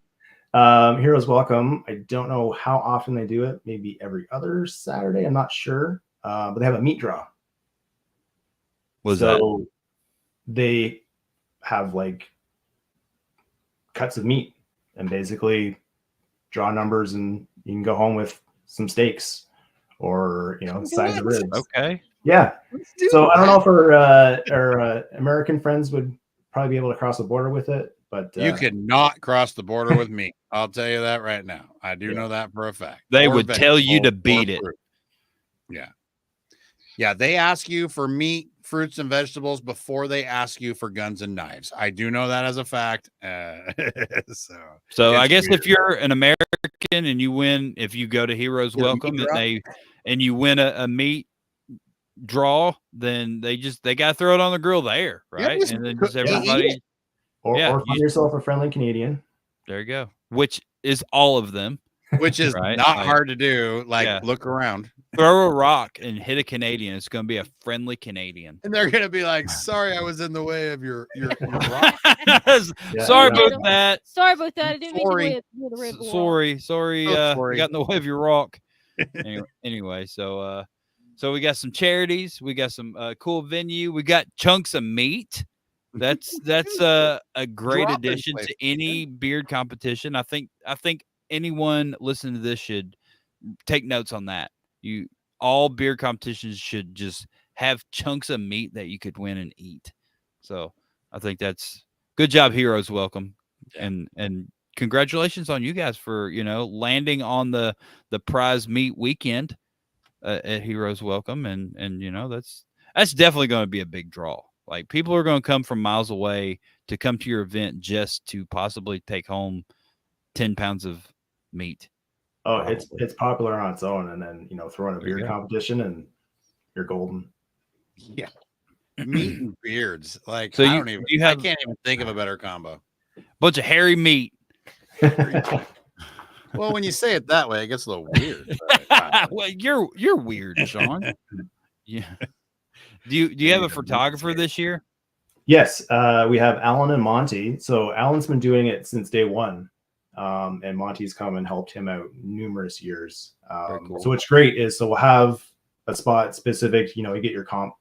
Heroes Welcome. I don't know how often they do it. Maybe every other Saturday. I'm not sure. But they have a meat draw. So they have like cuts of meat and basically draw numbers, and you can go home with some steaks or sides of ribs. Okay. Yeah. So I don't know if our American friends would probably be able to cross the border with it, but you cannot cross the border with me. I'll tell you that right now. I do know that for a fact. They would tell you to beat it. Yeah. Yeah. They ask you for meat, fruits, and vegetables before they ask you for guns and knives. I do know that as a fact. So I guess if you're an American and you win, if you go to Heroes Welcome and you win a meat draw, then they got to throw it on the grill there, right? Yeah, and then just everybody, or find yourself a friendly Canadian. There you go. Which is all of them. Which is not hard to do. Look around. Throw a rock and hit a Canadian. It's going to be a friendly Canadian. And they're going to be like, sorry, I was in the way of your rock. Sorry about that. Sorry about that. I didn't mean to Sorry. I got in the way of your rock. Anyway, so we got some charities. We got some cool venue. We got chunks of meat. That's a great addition to any beard competition. I think anyone listening to this should take notes on that. All beer competitions should just have chunks of meat that you could win and eat. So I think that's good job, Heroes Welcome. And congratulations on you guys for, landing on the prize meat weekend at Heroes Welcome. And that's definitely going to be a big draw. Like, people are going to come from miles away to come to your event just to possibly take home 10 pounds of meat. Oh, it's popular on its own, and then throw in a beard competition and you're golden. Yeah, meat and beards. Like, so I can't even think of a better combo. Bunch of hairy meat. Well, when you say it that way, it gets a little weird. Well, you're weird, Shawn. Yeah. Do you have a photographer this year? Yes, we have Alan and Monty. So Alan's been doing it since day one. And Monty's come and helped him out numerous years. Cool. So what's great is, so we'll have a spot specific, you get your comp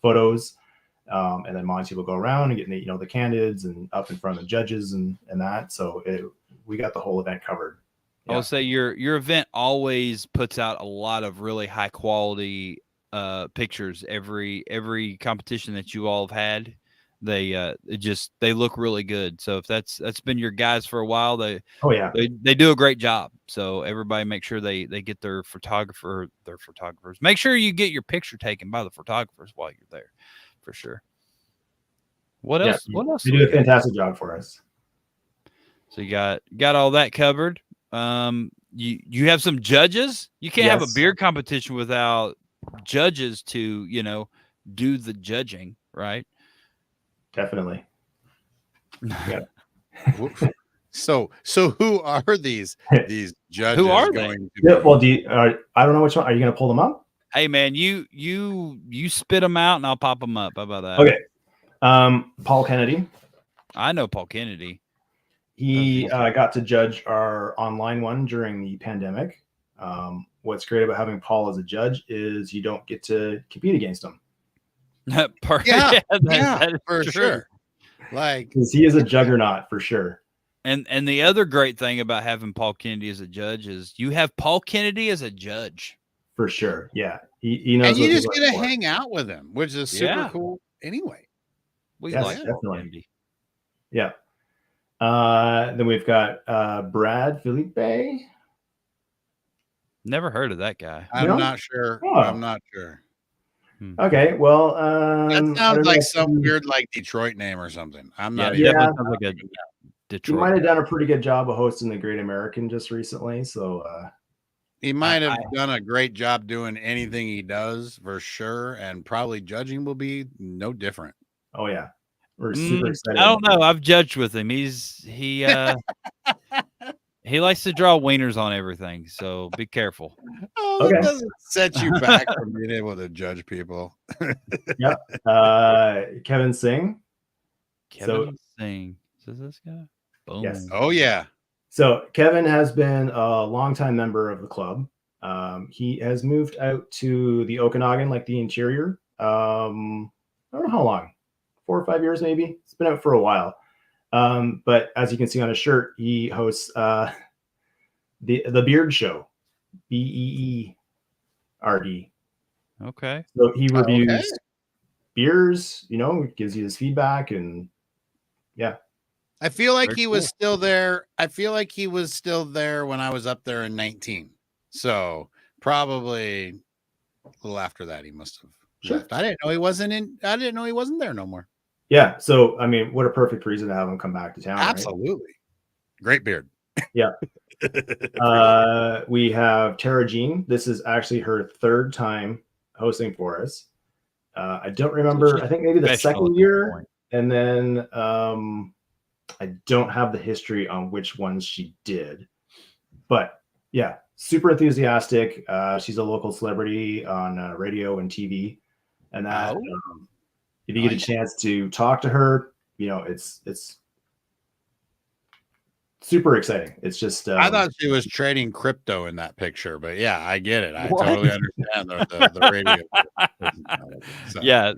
photos, and then Monty will go around and get the candidates and up in front of the judges and that. So we got the whole event covered. Yeah. I will say your event always puts out a lot of really high quality pictures. Every competition that you all have had, they look really good. So if that's been your guys for a while, they do a great job. So everybody make sure they get their photographers. Make sure you get your picture taken by the photographers while you're there, for sure. What else? You do a fantastic job for us. So you got all that covered. You have some judges. You can't have a beer competition without judges to do the judging, right? Definitely. Yeah. So who are these judges? Who are they? Well, I don't know which one. Are you going to pull them up? Hey man, you spit them out and I'll pop them up. How about that? Okay. Paul Kennedy. I know Paul Kennedy. He got to judge our online one during the pandemic. What's great about having Paul as a judge is you don't get to compete against him. For sure. Like, because he is a juggernaut for sure. And the other great thing about having Paul Kennedy as a judge is you have Paul Kennedy as a judge. For sure. Yeah. He knows. And you just get to hang out with him, which is super cool anyway. We yes, like definitely. Paul Kennedy. Yeah. Then we've got Brad Felipe. Never heard of that guy. I'm not sure. Oh. I'm not sure. Okay, well, that sounds like some weird like Detroit name or something. I'm not. Yeah, definitely sounds like a Detroit. He might have done a pretty good job of hosting the Great American just recently, so he might have done a great job doing anything he does for sure, and probably judging will be no different. Oh yeah, we're super excited. I don't know. I've judged with him. He likes to draw wieners on everything, so be careful. Oh, that doesn't set you back from being able to judge people. Yep. Kevin Singh. Kevin Singh. Is this guy? Boom. Yes. Oh yeah. So Kevin has been a longtime member of the club. He has moved out to the Okanagan, like the interior. I don't know how long, 4 or 5 years maybe. It's been out for a while. But as you can see on his shirt, he hosts the Beard Show, BEERD. Okay. So he reviews beers, gives you his feedback, and yeah. I feel like he was still there. I feel like he was still there when I was up there in 19. So probably a little after that, he must have left. I didn't know he wasn't there no more. Yeah. So, I mean, what a perfect reason to have him come back to town. Absolutely. Right? Great beard. Yeah. We have Tara Jean. This is actually her 3rd time hosting for us. I don't remember. I think maybe the 2nd year. And then I don't have the history on which ones she did. But yeah, super enthusiastic. She's a local celebrity on radio and TV. And that if you get a chance to talk to her, it's super exciting. It's just I thought she was trading crypto in that picture, but yeah, I get it. I totally understand the radio. So, yeah,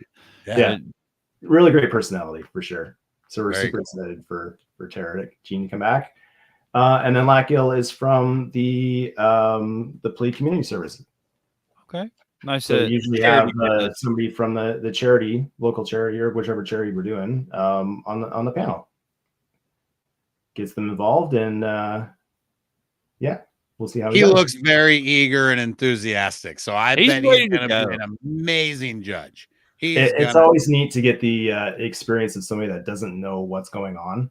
really great personality for sure. So we're Very super excited for Tara Jean to come back. And then Lackgill is from the Plea Community Service. Okay. Nice. So usually have somebody from the charity, local charity, or whichever charity we're doing on the panel. Gets them involved, and we'll see how he looks very eager and enthusiastic. So I bet he's going to be an amazing judge. It's always neat to get the experience of somebody that doesn't know what's going on,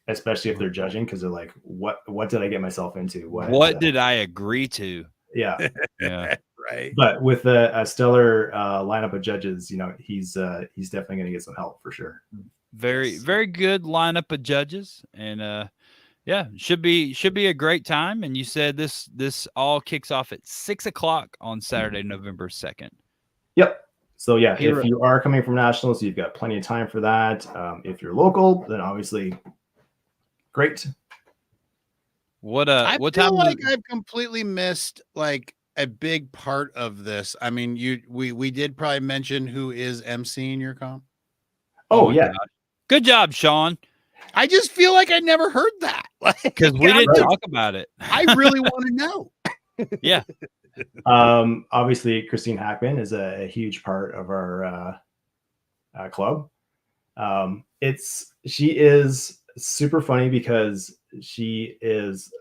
especially if they're judging, because they're like, "What did I get myself into? What did I agree to?" Yeah, yeah. Right. But with a stellar lineup of judges, he's definitely going to get some help for sure. Very, very good lineup of judges, and should be a great time. And you said this all kicks off at 6:00 on Saturday, November 2nd. Yep. So yeah, if you are coming from nationals, you've got plenty of time for that. If you're local, then obviously great. I feel like I've completely missed like a big part of this. I mean, we did probably mention who is emceeing your comp. Oh yeah. God. Good job, Shawn. I just feel like I never heard that. Because we didn't talk about it. I really want to know. Yeah. Obviously, Christine Hackman is a huge part of our club. She is super funny because she is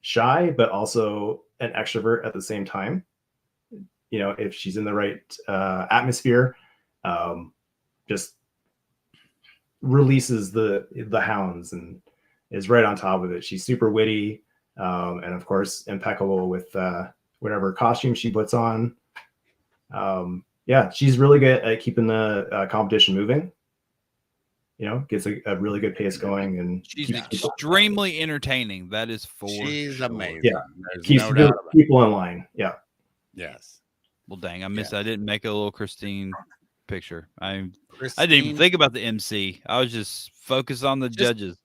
shy, but also an extrovert at the same time. If she's in the right atmosphere, just releases the hounds and is right on top of it. She's super witty, and of course impeccable with whatever costume she puts on. She's really good at keeping the competition moving. Gets a really good pace going, and she's extremely entertaining. That is for she's amazing. Yeah, keeps people in line. Yeah. Yes. Well, dang, I didn't make a little Christine picture. I didn't even think about the MC. I was just focused on the judges.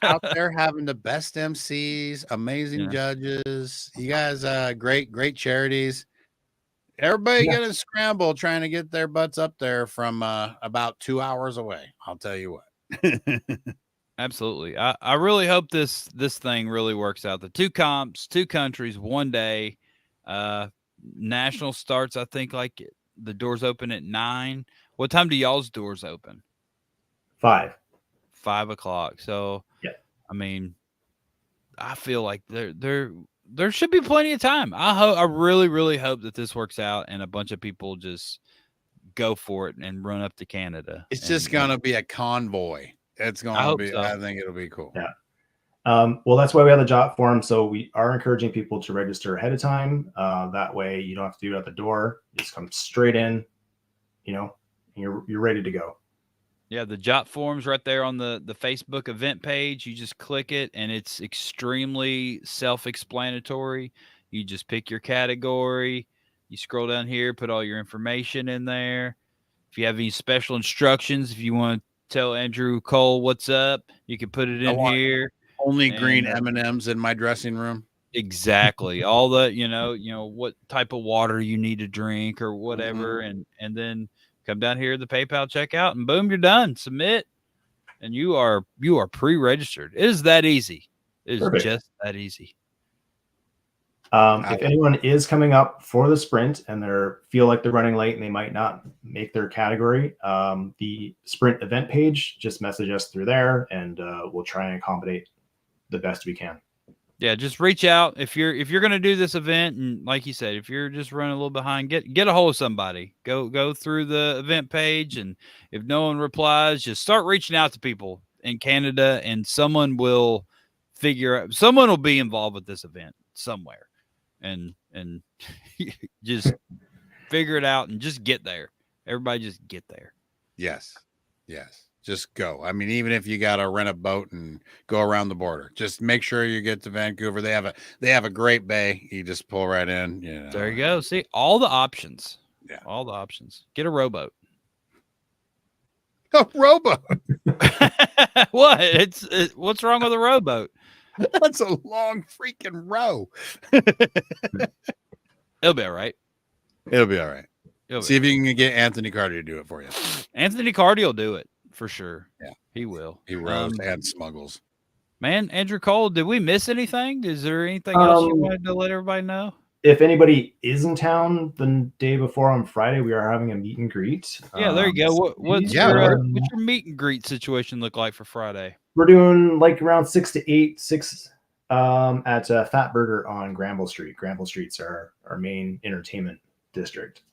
Out there having the best MCs, amazing judges. You guys, great charities. Everybody gonna scramble trying to get their butts up there from about 2 hours away. I'll tell you what. Absolutely. I really hope this thing really works out. The 2 comps, 2 countries, 1 day. National starts, I think, like the doors open at 9. What time do y'all's doors open? 5. 5 o'clock. So, yeah. I mean, I feel like there should be plenty of time. I really, really hope that this works out and a bunch of people just go for it and run up to Canada. It's just gonna be a convoy. It's gonna be. So. I think it'll be cool. Yeah. Well, that's why we have the jot form. So we are encouraging people to register ahead of time. That way you don't have to do it at the door. You just come straight in, and you're ready to go. Yeah, the jot form's right there on the Facebook event page. You just click it, and it's extremely self-explanatory. You just pick your category. You scroll down here, put all your information in there. If you have any special instructions, if you want to tell Andrew Cole what's up, you can put it in here. Only green M&Ms in my dressing room. Exactly. All the, what type of water you need to drink or whatever, and then come down here to the PayPal checkout, and boom, you're done. Submit, and you are pre-registered. It is that easy. It is just that easy. If anyone is coming up for the sprint and feel like they're running late and they might not make their category, the sprint event page, just message us through there, and we'll try and accommodate the best we can. Yeah, just reach out if you're going to do this event, and like you said, if you're just running a little behind, get a hold of somebody. Go through the event page, and if no one replies, just start reaching out to people in Canada, and someone will be involved with this event somewhere, and just figure it out and just get there. Everybody just get there. Yes. Just go. I mean, even if you got to rent a boat and go around the border, just make sure you get to Vancouver. They have a great bay. You just pull right in. There you go. See all the options. Yeah, all the options. Get a rowboat. A rowboat. What? What's wrong with a rowboat? That's a long freaking row. It'll be all right. See if you can get Anthony Carter to do it for you. Anthony Carter will do it. For sure. Yeah, he will. He rows and smuggles. Man, Andrew Cole, did we miss anything? Is there anything else you wanted to let everybody know? If anybody is in town the day before on Friday, we are having a meet and greet. Yeah, there you go. What's your meet and greet situation look like for Friday? We're doing like around 6 to 8, 6 at Fat Burger on Granville Street. Granville Street's our main entertainment district.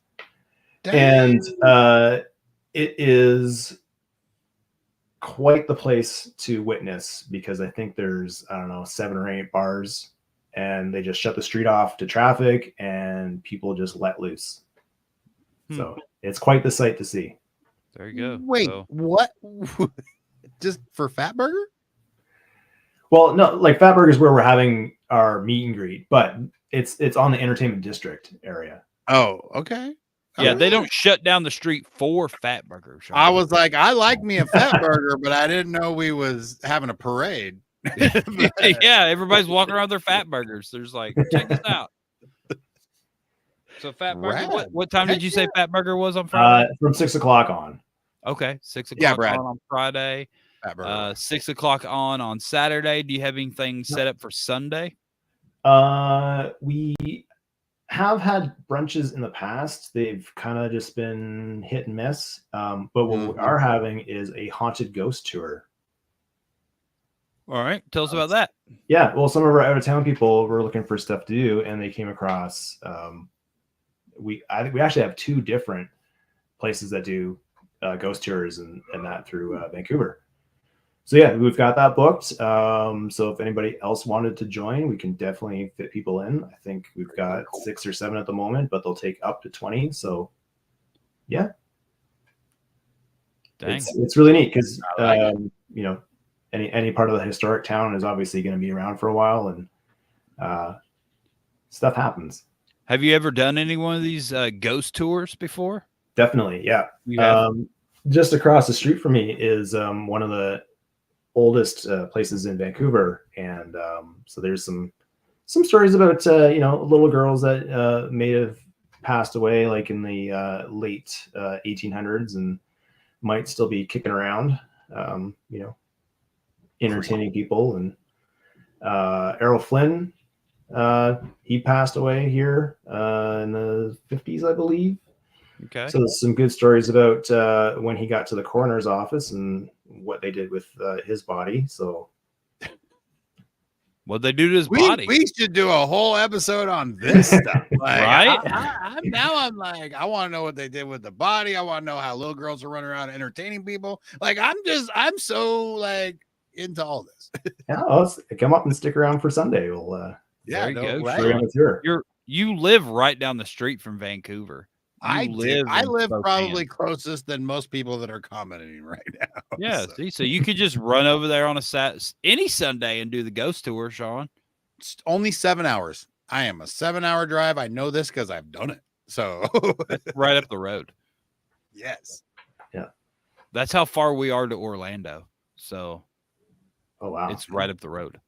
Dang. And it is quite the place to witness, because I think there's 7 or 8 bars, and they just shut the street off to traffic and people just let loose. So it's quite the sight to see. There you go. Wait, what? Just for Fat Burger? Well, no, like Fat Burger is where we're having our meet and greet, but it's on the entertainment district area. Oh, okay. Yeah, they don't shut down the street for Fat Burger. Shawn. I was like, I like me a Fat Burger, but I didn't know we was having a parade. Yeah, everybody's walking around with their Fat Burgers. There's like, check this out. So Fat Burger, what time did you say Fat Burger was on Friday? From 6 o'clock on. Okay, 6 o'clock on Friday. 6 o'clock on Saturday. Do you have anything set up for Sunday? We have had brunches in the past. They've kind of just been hit and miss. But what we are having is a haunted ghost tour. All right. Tell us about that. Yeah. Well, some of our out of town people were looking for stuff to do, and they came across, I think we actually have 2 different places that do ghost tours and that through Vancouver. So yeah, we've got that booked. So if anybody else wanted to join, we can definitely fit people in. I think we've got 6 or 7 at the moment, but they'll take up to 20. So yeah, it's really neat because any part of the historic town is obviously going to be around for a while, and stuff happens. Have you ever done any one of these ghost tours before? Definitely, yeah. Just across the street from me is one of the oldest places in Vancouver, and so there's some stories about little girls that may have passed away like in the late 1800s and might still be kicking around, entertaining people. And Errol Flynn, he passed away here in the 50s, I believe. Okay. So there's some good stories about when he got to the coroner's office and what they did with his body. So what they do to his body. We should do a whole episode on this stuff. Like, right? I'm like, I want to know what they did with the body. I want to know how little girls are running around entertaining people. Like, I'm so like into all this. Yeah, let's come up and stick around for Sunday. We'll there you go. Right? You live right down the street from Vancouver. I live probably closest than most people that are commenting right now. Yeah, so you could just run over there on any Sunday and do the ghost tour, Shawn. It's only 7 hours. I am a 7-hour drive. I know this because I've done it. So that's right up the road. Yes. Yeah. That's how far we are to Orlando. So oh wow. It's right up the road.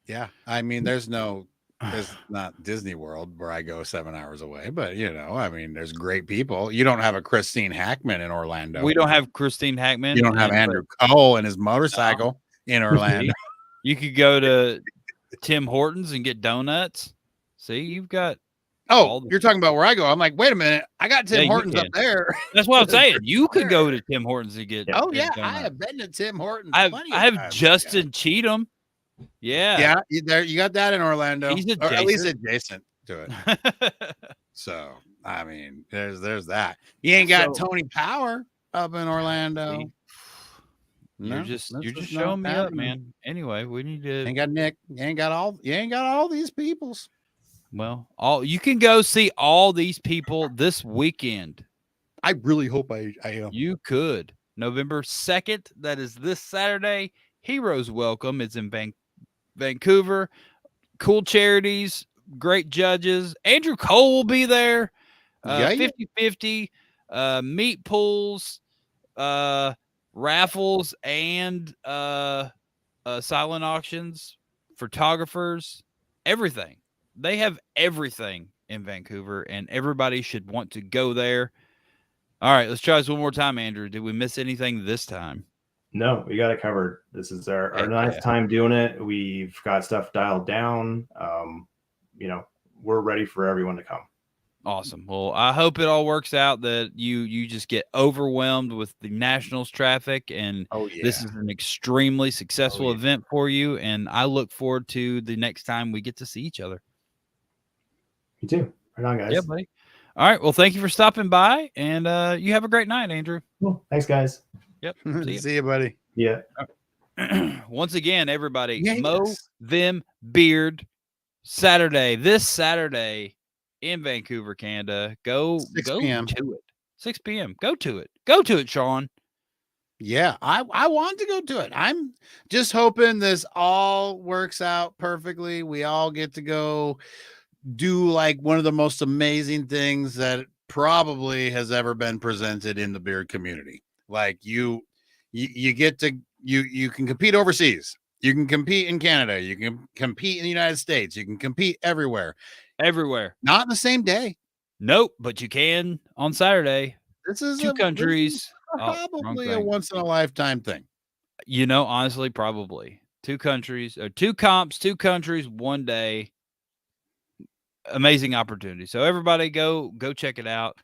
Yeah. I mean, there's not Disney World where I go 7 hours away, but there's great people. You don't have a Christine Hackman in Orlando. We don't have Christine Hackman. You don't have Andrew Cole and his motorcycle in Orlando. You could go to Tim Hortons and get donuts. See, you've got. Oh, you're talking about where I go. I'm like, wait a minute. I got Tim Hortons up there. That's what I'm saying. You could go to Tim Hortons and get. Oh, yeah. Donuts. I have been to Tim Hortons. I have Justin Cheatham. Yeah. Yeah. You got that in Orlando. He's or at least adjacent to it. So, I mean, there's that. You ain't got Tony Power up in Orlando. You're just showing me up, man. Anyway, we need to. Ain't got Nick. You ain't got all these peoples. Well, you can go see all these people this weekend. I really hope I am. You could. November 2nd. That is this Saturday. Heroes Welcome. It's in Vancouver. Cool charities. Great judges. Andrew Cole will be there. 50-50. Meat pools. Raffles and silent auctions, photographers, everything. They have everything in Vancouver, and everybody should want to go there. All right, let's try this one more time, Andrew. Did we miss anything this time? No, we got it covered. This is our ninth time doing it. We've got stuff dialed down. We're ready for everyone to come. Awesome. Well, I hope it all works out, that you just get overwhelmed with the Nationals traffic, and this is an extremely successful event for you, and I look forward to the next time we get to see each other. You too. Right on, guys. Yeah, buddy. All right. Well, thank you for stopping by, and you have a great night, Andrew. Cool. Thanks, guys. Yep. See you, buddy. Yeah. Once again, everybody, MOvemBEARD this Saturday in Vancouver, Canada. Go p.m. to it. 6 p.m. Go to it, Shawn. Yeah, I want to go to it. I'm just hoping this all works out perfectly. We all get to go do like one of the most amazing things that probably has ever been presented in the beard community. Like you get to you can compete overseas. You can compete in Canada. You can compete in the United States. You can compete everywhere. Not in the same day. Nope, but you can on Saturday. This is two countries. Probably a once in a lifetime thing. Honestly, probably 2 countries or 2 comps, 2 countries, 1 day. Amazing opportunity. So everybody go check it out.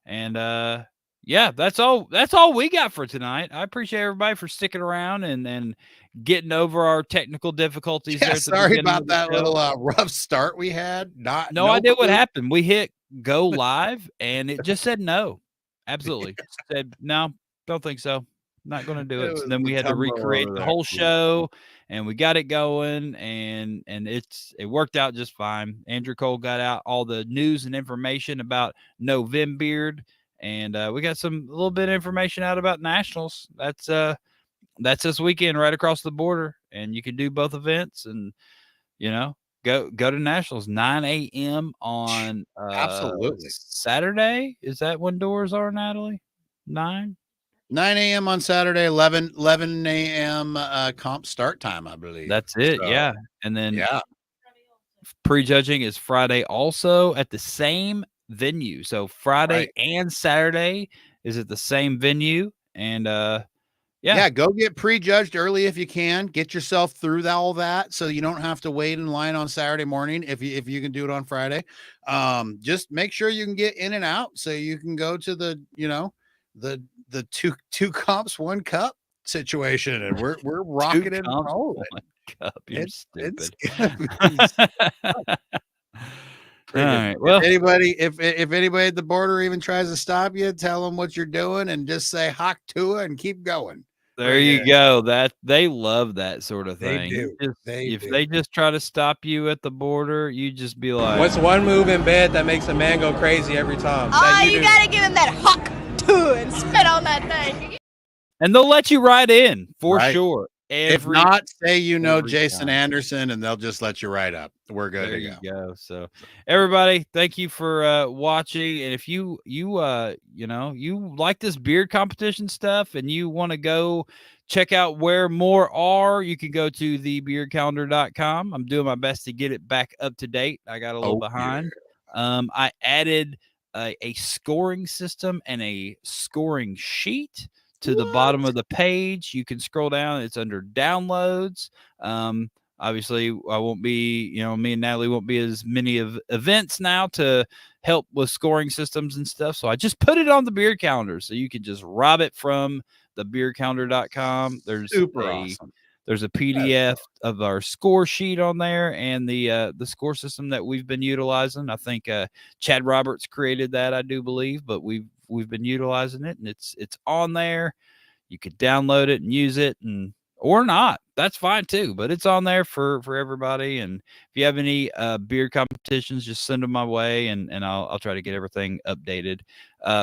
And that's all we got for tonight. I appreciate everybody for sticking around and getting over our technical difficulties. Yeah, sorry about that little rough start we had. No idea what happened. We hit go live and it just said no. Absolutely. Said no, don't think so. Not going to do it. So then we had to recreate the whole show, and we got it going, and it worked out just fine. Andrew Cole got out all the news and information about MOvemBEARD, and we got a little bit of information out about Nationals. That's this weekend right across the border, and you can do both events, and go to Nationals 9 a.m. on absolutely Saturday. Is that when doors are, Natalie? 9 a.m. on Saturday, 11 a.m. Comp start time, I believe. That's it. So, yeah. And then Prejudging is Friday also at the same venue. So Friday and Saturday is at the same venue. And go get prejudged early if you can. Get yourself through all that so you don't have to wait in line on Saturday morning if you can do it on Friday. Just make sure you can get in and out so you can go to the two comps, one cup situation, and we're rocking and rolling. Cup, you're stupid. All right. Well, if anybody at the border even tries to stop you, tell them what you're doing and just say "Hock to it" and keep going. There you go. That they love that sort of thing. They do. They just try to stop you at the border, you just be like, "What's one move in bed that makes a man go crazy every time?" You gotta give him that hock to it and spit on that thing. And they'll let you ride in for sure. If not, say Jason Anderson, and they'll just let you ride up. We're good there to you go. So, everybody, thank you for watching. And if you like this beard competition stuff, and you want to go check out where more are, you can go to thebeardcalendar.com. I'm doing my best to get it back up to date. I got a little behind. Yeah. I added a scoring system and a scoring sheet to the bottom of the page. You can scroll down. It's under downloads. Obviously, I won't be, me and Natalie won't be as many of events now to help with scoring systems and stuff. So I just put it on the beard calendar. So you can just rob it from thebeardcalendar.com. There's awesome. There's a PDF of our score sheet on there and the score system that we've been utilizing. I think Chad Roberts created that, I do believe, but we've been utilizing it, and it's on there. You could download it and use it, or not. That's fine too, but it's on there for everybody. And if you have any beard competitions, just send them my way, and I'll try to get everything updated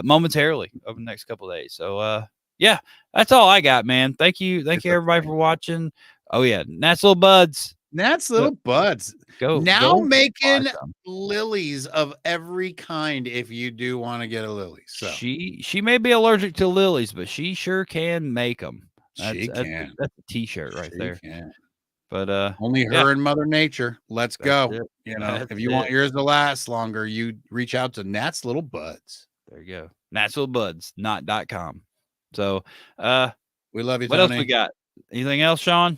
momentarily over the next couple of days. So yeah, that's all I got, man. Thank you everybody for watching. Oh yeah, Nat's Little Buds. Go now making lilies of every kind if you do want to get a lily. So she may be allergic to lilies, but she sure can make them. That's a t-shirt right there. Can. But only her and Mother Nature. Let's go. If you want yours to last longer, you reach out to Nat's Little Buds. There you go. Nat's Little Buds, not.com. So we love you. What else we got? Anything else, Shawn?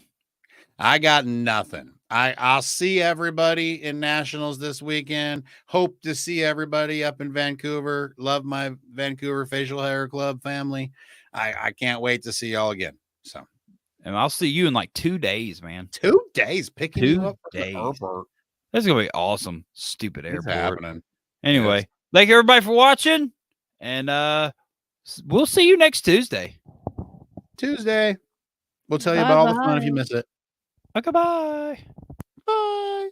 I got nothing. I'll see everybody in Nationals this weekend. Hope to see everybody up in Vancouver. Love my Vancouver Facial Hair Club family. I can't wait to see y'all again. So, and I'll see you in like 2 days, man. 2 days picking you up from the airport. That's gonna be awesome. Stupid airport. It's happening. Anyway, thank everybody for watching, and we'll see you next Tuesday. We'll tell you about all the fun if you miss it. Okay, bye. Bye.